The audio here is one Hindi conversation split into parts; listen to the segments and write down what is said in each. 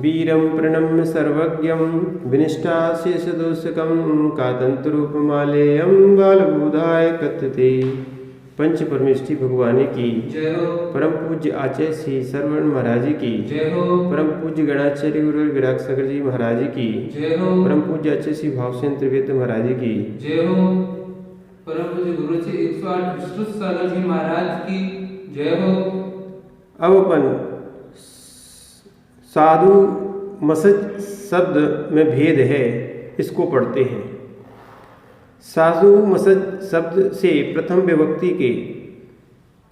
वीरं प्रणम्य सर्वज्ञं विनिष्टाशेषदोषकं कातंतरूपमालेयं बालबोधाय कथ्यते। पंच परमेष्ठी भगवान की जय हो। परम पूज्य आचार्य श्री सरवण महाराज की जय हो। परम पूज्य गणाचार्य गुरु विराग सागर जी महाराज की जय हो। परम पूज्य आचार्य श्री भावसेन त्रिवेद महाराज की जय हो। परम पूज्य गुरु श्री 108 विष्णु सागर जी महाराज की जय हो। अब अपन साधु मसज शब्द में भेद है, इसको पढ़ते हैं। साधु मसज शब्द से प्रथम विभक्ति के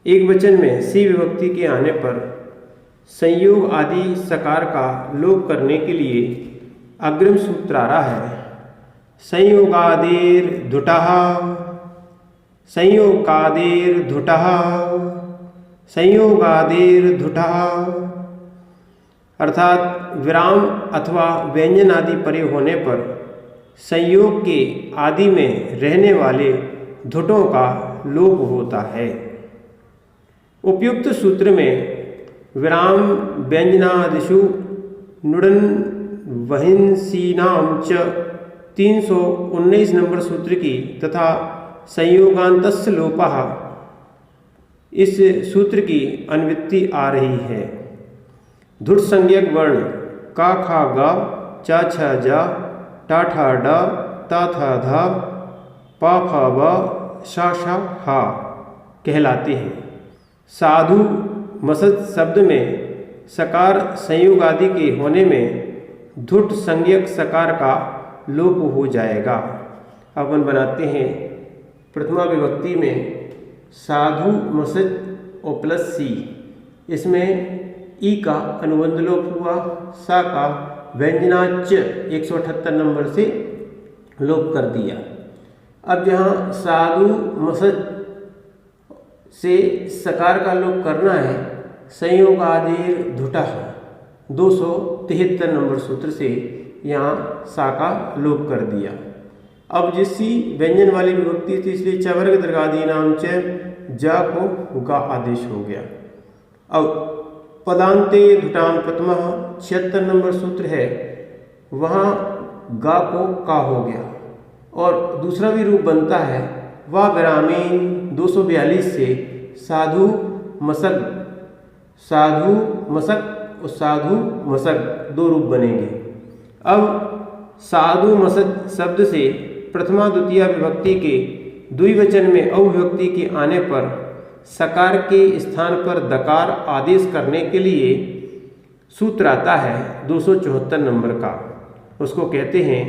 एक वचन में सी विभक्ति के आने पर संयोग आदि सकार का लोप करने के लिए अग्रिम सूत्र आ रहा है। संयोगादेर धुटः, संयोगादेर धुटः, संयोगादेर धुटः, अर्थात विराम अथवा व्यंजन आदि परे होने पर संयोग के आदि में रहने वाले धुटों का लोप होता है। उपयुक्त सूत्र में विराम व्यंजनादिषु नुडन वहिंसीनाम च 319 नंबर सूत्र की तथा संयोगान्तस्य लोपः इस सूत्र की अनुवृत्ति आ रही है। धुट संज्ञक वर्ण का खा गा चा छा जा टा ठा डा ता था धा पा फा बा शा शा हा कहलाते हैं। साधु मसज शब्द में सकार संयोग आदि के होने में धुट संज्ञक सकार का लोप हो जाएगा। अपन बनाते हैं प्रथमा विभक्ति में साधु मसज और प्लस सी, इसमें ई का अनुबंध लोप हुआ, सा का व्यंजनाच 178 नंबर से लोप कर दिया। अब जहाँ साधु मसज से सकार का लोप करना है, संयोग आदेर धुटः 273 नंबर सूत्र से यहाँ सा का लोप कर दिया। अब जिससी व्यंजन वाली विभक्ति थी इसलिए चवर्ग दीर्घादि नाम च जा को गा आदेश हो गया। अब पदांते धुटान प्रथमा 76 नंबर सूत्र है, वहाँ गा को का हो गया और दूसरा भी रूप बनता है वह विरामीन 242 से साधु मसक, साधु मसक और साधु मसक दो रूप बनेंगे। अब साधु मसक शब्द से प्रथमा द्वितीय विभक्ति के द्विवचन में अविभक्ति के आने पर सकार के स्थान पर दकार आदेश करने के लिए सूत्र आता है 274 नंबर का। उसको कहते हैं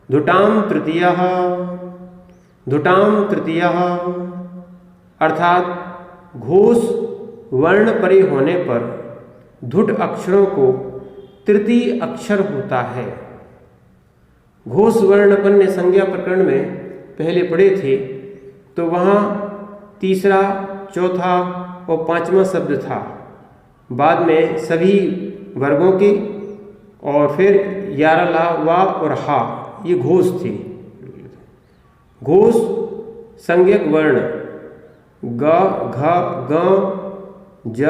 धुटाम तृतीयः, धुटाम तृतीयः, अर्थात घोष वर्ण परे होने पर धुट अक्षरों को तृतीय अक्षर होता है। घोष वर्ण अपन ने संज्ञा प्रकरण में पहले पढ़े थे, तो वहाँ तीसरा, चौथा और पांचवा शब्द था। बाद में सभी वर्गों के और फिर यारा ला वा और हा ये घोष थे। घोष संज्ञक वर्ण ग घ ग ज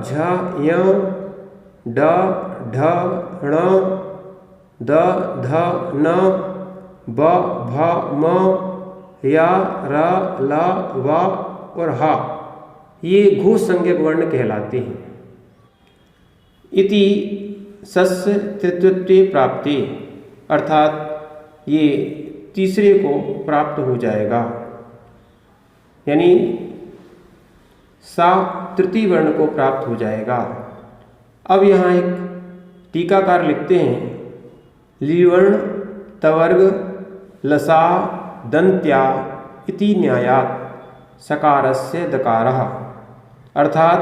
झ य ड ढ ण द ध न ब भ म या र ल व और हा ये घोष संज्ञक वर्ण कहलाते हैं। इति सस्य तृतीयत्वे प्राप्ति, अर्थात ये तीसरे को प्राप्त हो जाएगा, यानी सा तृतीय वर्ण को प्राप्त हो जाएगा। अब यहाँ एक टीकाकार लिखते हैं लीवर्ण तवर्ग लसा दंत्या इति न्यायात सकारस्य दकारः, अर्थात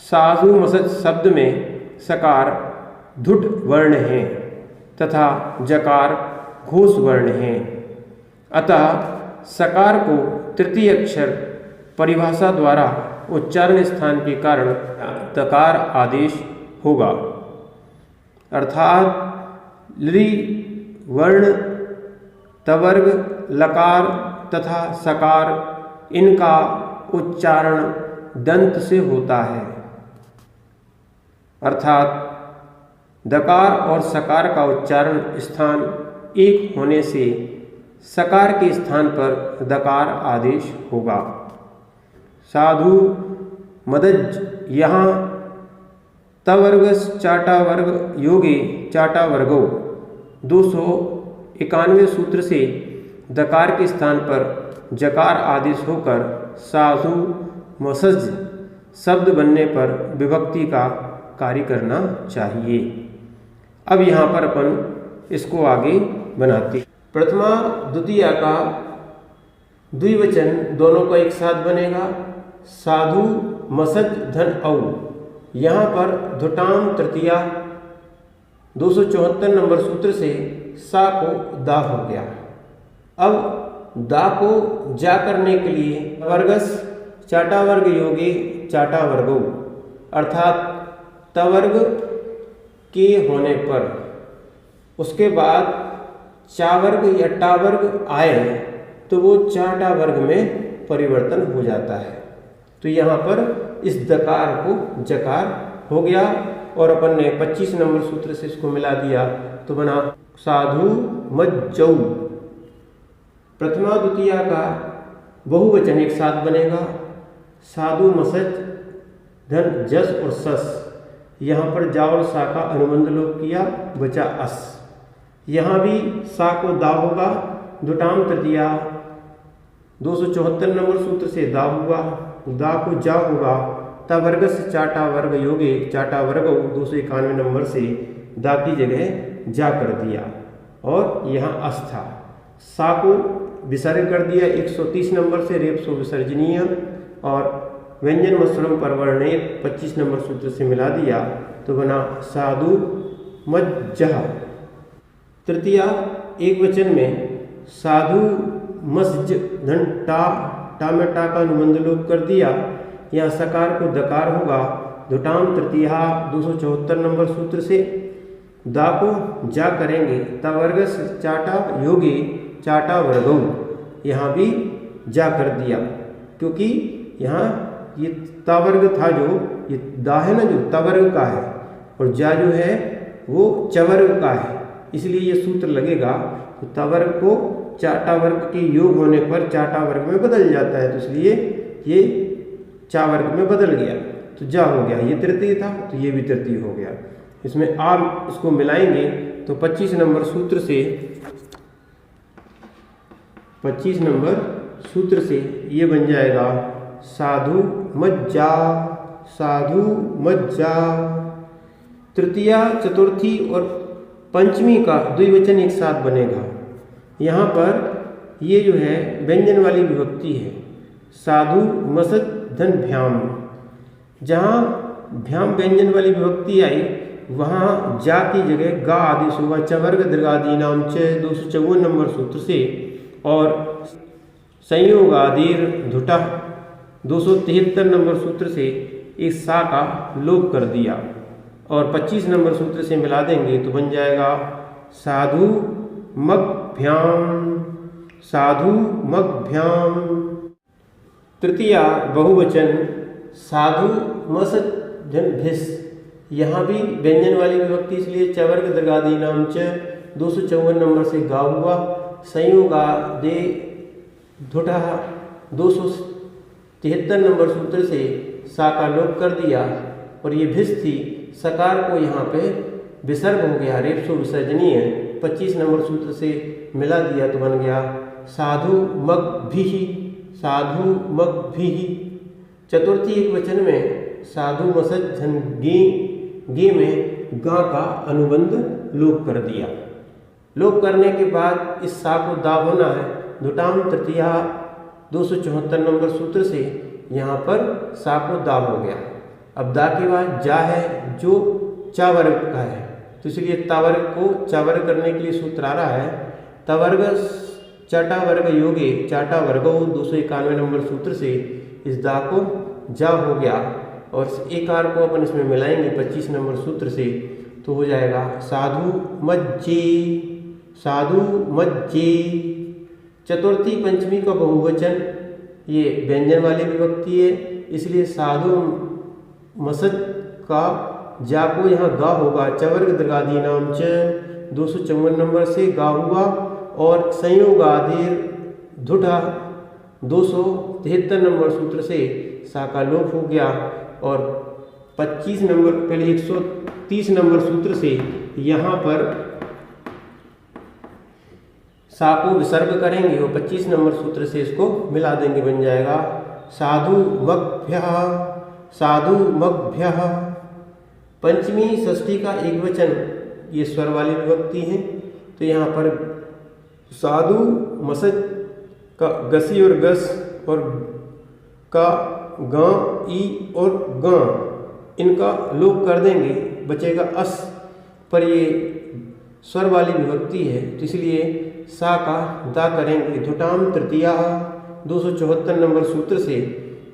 साधु मसज शब्द में सकार धुट वर्ण है तथा जकार घोष वर्ण है। अतः सकार को तृतीय अक्षर परिभाषा द्वारा उच्चारण स्थान के कारण दकार आदेश होगा, अर्थात लि वर्ण तवर्ग लकार तथा सकार इनका उच्चारण दंत से होता है, अर्थात दकार और सकार का उच्चारण स्थान एक होने से सकार के स्थान पर दकार आदेश होगा। साधु मदज, यहाँ तवर्ग चाटा वर्ग योगे चाटा वर्गो 291 सूत्र से दकार के स्थान पर जकार आदेश होकर साधु मसज शब्द बनने पर विभक्ति का कार्य करना चाहिए। अब यहाँ पर अपन इसको आगे बनाते। प्रथमा द्वितीया का द्विवचन दोनों का एक साथ बनेगा। साधु मसज धन औ, यहाँ पर धुटाम तृतीया 274 नंबर सूत्र से सा को दा हो गया। अब दा को जा करने के लिए वर्गस चाटा वर्ग योगे चाटा वर्गो, अर्थात तवर्ग के होने पर उसके बाद चावर्ग या टावर्ग आए तो वो चाटा वर्ग में परिवर्तन हो जाता है। तो यहाँ पर इस दकार को जकार हो गया और अपन ने 25 नंबर सूत्र से इसको मिला दिया तो बना साधु मज्जौ। प्रथमा द्वितीया का बहुवचन एक साथ बनेगा। साधु मसज धन जस और सस, यहाँ पर जा और सा का अनुबंध लोप किया, बचा अस। यहाँ भी सा को दा होगा। दुटाम तृतीया 274 नंबर सूत्र से दा हुआ, दा को जा होगा। तवर्ग से चाटा वर्ग योगे चाटा वर्ग 291 नंबर से दा की जगह जा कर दिया और यहाँ अस था। सा को विसर्ग कर दिया 130 नंबर से रेप सो विसर्जनीय और व्यंजन मस्त्रम परवर्णे 25 नंबर सूत्र से मिला दिया तो बना साधु मज्जह। तृतीया एक वचन में साधु मस्ज धन टा में टा का अनुबंध लोप कर दिया। यहाँ सकार को दकार होगा। दुटाम तृतीया 274 नंबर सूत्र से दा को जा करेंगे। तवर्ग चाटा योगी चाटा वर्गो, यहाँ भी जा कर दिया क्योंकि यहाँ ये तावर्ग था जो ये दा है ना जो तवर्ग का है और जा जो है वो चवर्ग का है, इसलिए ये सूत्र लगेगा। तो तवर्ग को चाटा वर्ग के योग होने पर चाटा वर्ग में बदल जाता है, तो इसलिए ये चा वर्ग में बदल गया तो जा हो गया। ये तृतीय था तो ये भी तृतीय हो गया। इसमें आप इसको मिलाएंगे तो 25 नंबर सूत्र से 25 नंबर सूत्र से ये बन जाएगा साधु मज्जा, साधु मज्जा। तृतीया चतुर्थी और पंचमी का द्विवचन एक साथ बनेगा। यहाँ पर ये जो है व्यंजन वाली विभक्ति है। साधु मसद धन भ्याम, जहाँ भ्याम व्यंजन वाली विभक्ति आई वहाँ जा की जगह गा आदेश हुआ। चवर्ग दीर्घादि नाम च 254 नंबर सूत्र से और संयोग आदिर धुटा 273 नंबर सूत्र से इस सा का लोप कर दिया और 25 नंबर सूत्र से मिला देंगे तो बन जाएगा साधु मग्भ्याम, साधु मग्भ्याम। तृतीया बहुवचन साधु मस जन भिस, यहाँ भी व्यंजन वाली विभक्ति इसलिए चवर्ग दीर्घादि नाम च 254 नंबर से गा हुआ। संयोगा दे धुटा 273 नंबर सूत्र से सा का लोप कर दिया और ये भिस थी। सकार को यहाँ पे विसर्ग हो गया, रेपसो विसर्जनीय 25 नंबर सूत्र से मिला दिया तो बन गया साधु मग भी, साधु मग भी। चतुर्थी एक वचन में साधु मसज धन गे में गा का अनुबंध लोप कर दिया। लोप करने के बाद इस सा को दा होना है। दुटाम तृतीया 274 नंबर सूत्र से यहाँ पर सा को दा हो गया। अब दा के बाद जा है जो चा वर्ग का है, तो इसलिए तावर्ग को चावर्ग करने के लिए सूत्र आ रहा है। तवर्ग चाटा वर्ग योगे चाटा वर्गो 291 नंबर सूत्र से इस दा को जा हो गया और इस एकार को अपन इसमें मिलाएंगे 25 नंबर सूत्र से तो हो जाएगा साधु मज्जे, साधु मज्जे। चतुर्थी पंचमी का बहुवचन ये व्यंजन वाली विभक्ति है, इसलिए साधु मसद का जा को यहाँ गा होगा, चवर्ग दीर्घादि नाम च 254 नंबर से गा हुआ, और संयोगादेर धुटा 273 नंबर सूत्र से सा का लोप हो गया, और 25 नंबर पहले 130 नंबर सूत्र से यहाँ पर सा को विसर्ग करेंगे और 25 नंबर सूत्र से इसको मिला देंगे, बन जाएगा साधु मग्भ्यः। पंचमी षष्ठी का एक वचन, ये स्वर वाली विभक्ति है, तो यहाँ पर साधु मसज का गसी और गस और का गा ई और गा, इनका लोप कर देंगे, बचेगा अस, पर ये स्वर वाली विभक्ति है तो इसलिए सा का दा करेंगे। धुटाम तृतीया 274 नंबर सूत्र से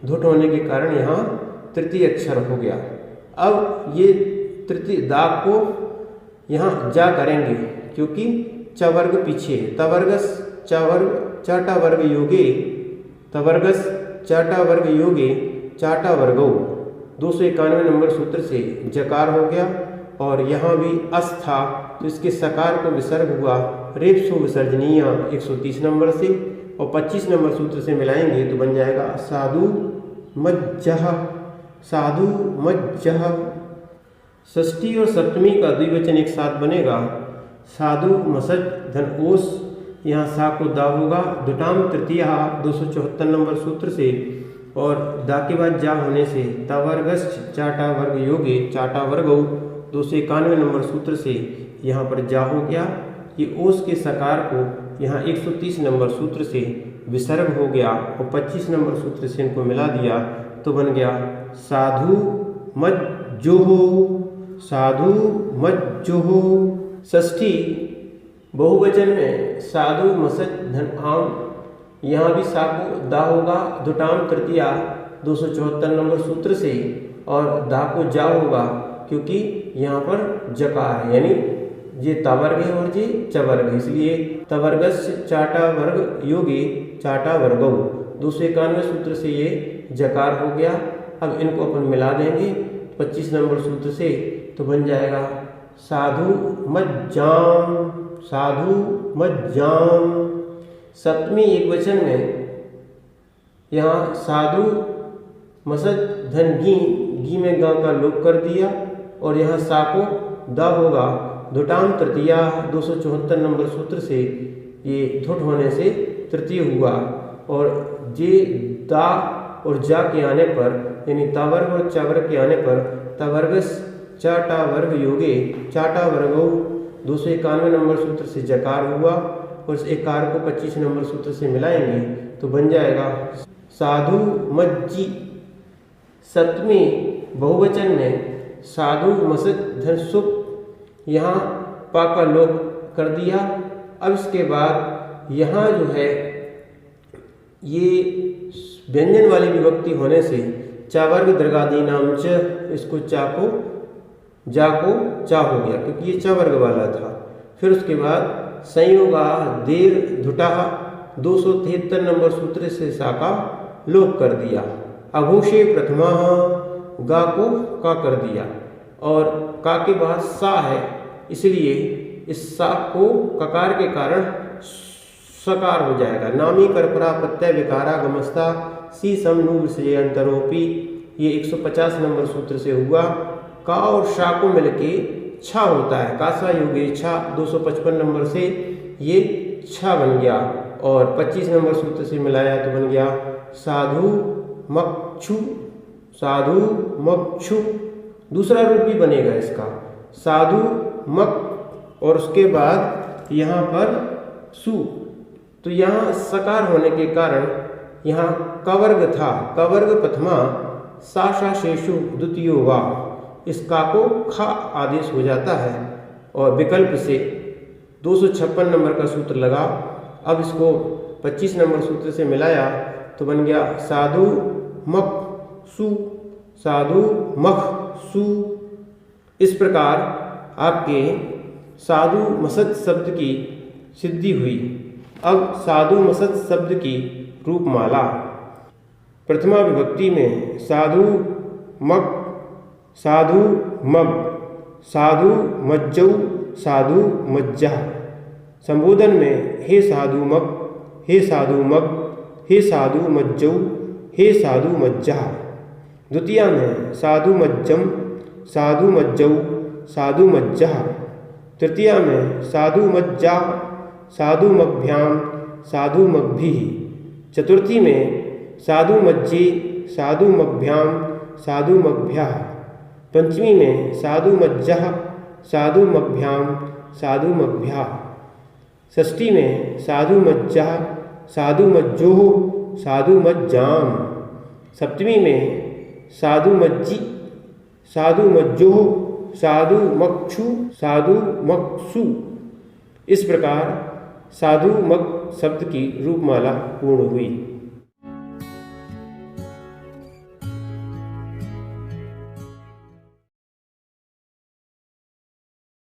धुट होने के कारण यहाँ तृतीय अक्षर हो गया। अब ये तृतीय दाग को यहाँ जा करेंगे क्योंकि चवर्ग पीछे, तवर्गस चवर्ग चाटा वर्ग योगे, तवर्गस चाटा वर्ग योगे चाटा वर्गो 291 नंबर सूत्र से जकार हो गया, और यहाँ भी अस था तो इसके सकार को विसर्ग हुआ, रेप्सो विसर्जनीय 130 नंबर से, और 25 नंबर सूत्र से मिलाएंगे तो बन जाएगा साधु मज्जह। षष्ठी और सप्तमी का द्विवचन एक साथ बनेगा, साधु मसज धन ओस, यहाँ सा को दा होगा, दुटाम तृतीया 274 नंबर सूत्र से, और दा के बाद जा होने से तवर्गस चाटा वर्ग योगे चाटा वर्गो 291 नंबर सूत्र से यहाँ पर जा हो गया। ये ओस के सकार को यहाँ 130 नंबर सूत्र से विसर्ग हो गया, और 25 नंबर सूत्र से इनको मिला दिया तो बन गया साधु मज्जोहो। षष्ठी बहुवचन में साधु मसज धन आम, यहाँ भी सा को दा होगा, दुटाम तृतीया 274 नंबर सूत्र से, और दा को जा होगा क्योंकि यहाँ पर जकार है, यानी ये तवर्ग है और ये चवर्ग है, इसलिए तवर्गस चाटा वर्ग योगी चाटा वर्गो 291 सूत्र से ये जकार हो गया। अब इनको अपन मिला देंगे 25 नंबर सूत्र से तो बन जाएगा साधु मज्जाम। सप्तमी एक वचन में यहाँ साधु मसज धन घी में गा का लोप कर दिया, और यहाँ सा को दा होगा, धुटाम तृतीया 274 नंबर सूत्र से ये धुट होने से तृतीय हुआ, और जे दा और जा के आने पर यानी तावर्ग और चावर्ग के आने पर तवर्गस चाटा वर्ग योगे चाटा वर्गो 291 नंबर सूत्र से जकार हुआ, और इस एकार को 25 नंबर सूत्र से मिलाएंगे तो बन जाएगा साधु मज्जी। सप्तमी बहुवचन में साधु मसज धन सुप, यहाँ पा का लोप कर दिया। अब इसके बाद यहाँ जो है ये व्यंजन वाली विभक्ति होने से चावर्ग दीर्घादि नाम च, इसको चा को जा को चा हो गया क्योंकि ये चवर्ग वाला था। फिर उसके बाद संयोगा देर धुटा 273 नंबर सूत्र से सा का लोप कर दिया। अघोषे प्रथमा गा को का कर दिया, और का के बाद सा है इसलिए इस सा को ककार के कारण सकार हो जाएगा। नामी करपरा प्रत्यय विकारा गमस्ता सी समनु विषय अंतरोपी, ये 150 नंबर सूत्र से हुआ। का और शा को मिलके छा होता है, कासा योगे छा 255 नंबर से ये छा बन गया, और 25 नंबर सूत्र से मिलाया तो बन गया साधु मक्षु। दूसरा रूप भी बनेगा इसका साधु मक, और उसके बाद यहाँ पर सु, तो यहाँ सकार होने के कारण यहाँ कवर्ग था, कवर्ग प्रथमा सा शेषु द्वितीयो वा, इस का को खा आदेश हो जाता है, और विकल्प से 256 नंबर का सूत्र लगा। अब इसको 25 नंबर सूत्र से मिलाया तो बन गया साधु मख सु। इस प्रकार आपके साधु मसज शब्द की सिद्धि हुई। अब साधु मसज शब्द की रूपमाला। प्रथमा विभक्ति में साधु मक साधु मग, साधु मज्जौ, साधु मज्जा। संबोधन में हे साधु मग, हे साधु मग, हे साधु मज्जौ, हे साधु मज्जा। द्वितीया में साधु मज्जम, साधु मज्जौ, साधु मज्जा। तृतीया में साधु मज्जा, साधु मग्भ्याम, साधु मग्भिः। चतुर्थी में साधु मज्जे, साधु मग्भ्याम, साधु मग्भ्यः। पंचमी में साधु मज्जः, साधु मग्भ्याम, साधु मग्भ्यः। षष्ठी में साधु मज्जः, साधु मज्जोः, साधु मज्जाम। सप्तमी में साधु मज्जी, साधु मज्जोः, साधु मक्षु, साधु मक्षु। इस प्रकार साधु मग शब्द की रूपमाला पूर्ण हुई।